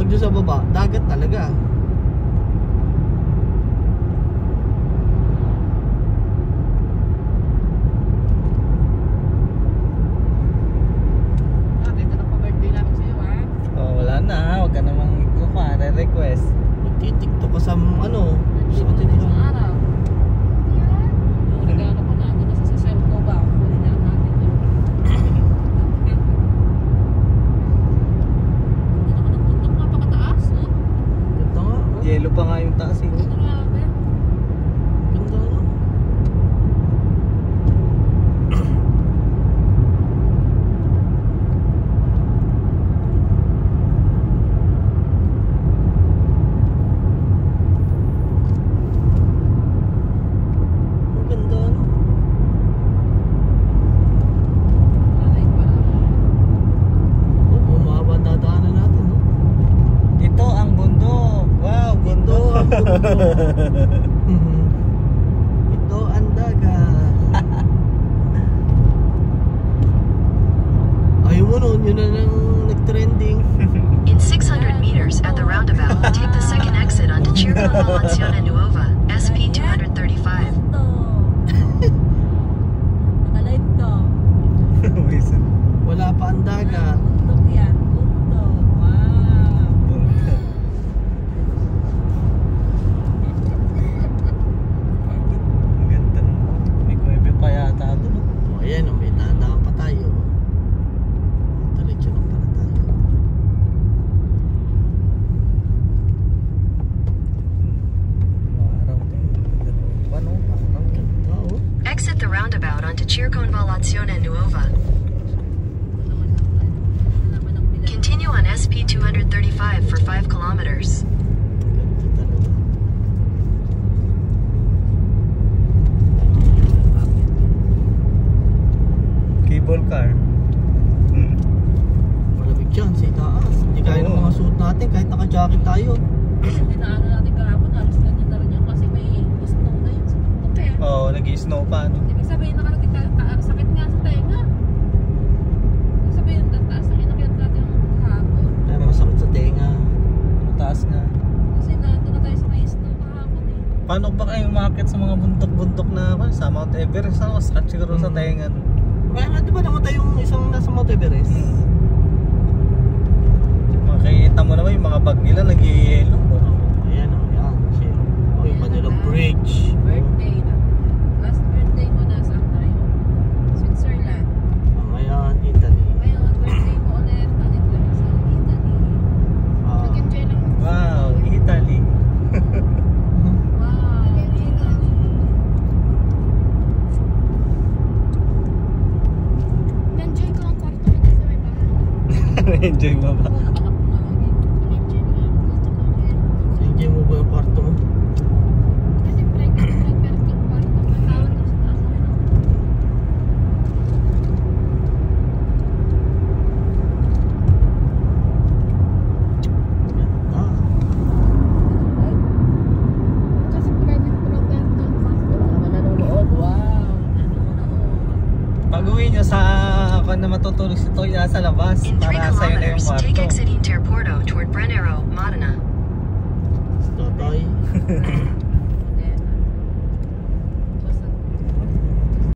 doon sa baba, dagat talaga. Wala na, huwag ka namang request. Magtitiktok ka sa ano, sa atin Isang araw. Yung regalo ko na, nasa sa cell ko ba? Kunin na natin yun. Hindi naman ang tuntok napakataas, no? Ganda nga. Yellow pa nga yung taas eh. Grabe. Ganda nga. Ito ang dagat. Ayaw mo nun, yun na nang nag-trending. In 600 meters at the roundabout, take the second exit onto Circunvalazione Nuova, SP 235. Nakalive to. Wala pa ang dagat. Tuntok yan. Tuntok. Wow. Ganda nun. May kuwebe pa yata doon. O ayan, may dadaan pa tayo. Diretso lang pala tayo. Araw tayo. Paano? Parang Ganda oh. Exit the roundabout onto Circunvalazione Nuova. Continue on SP 235 for 5 kilometers. Ganda talaga. cable car. Malamig dyan sa itaas. Hindi kaya ng mga suit natin kahit naka-jacket tayo. Hindi na ano natin kahapon, halos ganyan na rin yan kasi may snow na yun sa tuktok eh. Oo, nag-i-snow pa. No? Ibig sabihin nakarating sakit nga sa tenga. Ibig sabihin taas na inakyat natin yung kahapon. Kaya masakit sa tenga. Mataas nga. Kasi nandun na tayo sa may snow kahapon eh. Paano ba kayo umakit sa mga buntok-buntok na sa Mount Everest? Ako, sakit siguro sa tenga. Kaya nga diba namatay yung isang nasa Mount Everest? Makikita mo naman yung mga bag nila nag-i-yelo. Ayan o, yan. O yung Manila Bridge. Birthday na. Last birthday mo na saan tayo? Switzerland. Ngayon, Italy. Ngayon, birthday mo ulit. Ulit kami sa Italy. Nag-enjoy lang. Wow, Italy. Wow. Na-enjoy ko ang kwarto ko sa may bahay. Enjoy mo ba? Na-enjoy ko. Gusto ko ngayon. Enjoy mo ba yung kwarto mo? Kasi private yung kwarto. Kasawat ko sa taas mo yun. Ganda. Kasi private property yung kwarto. Nanonood. Wow. Nanonood. Pag-uwi nyo sa ako na matutulog si Toya sa labas In 3 para sa'yo na yung kilometers, take kwarto. exit Interporto toward Brennero, Modena. Tatay.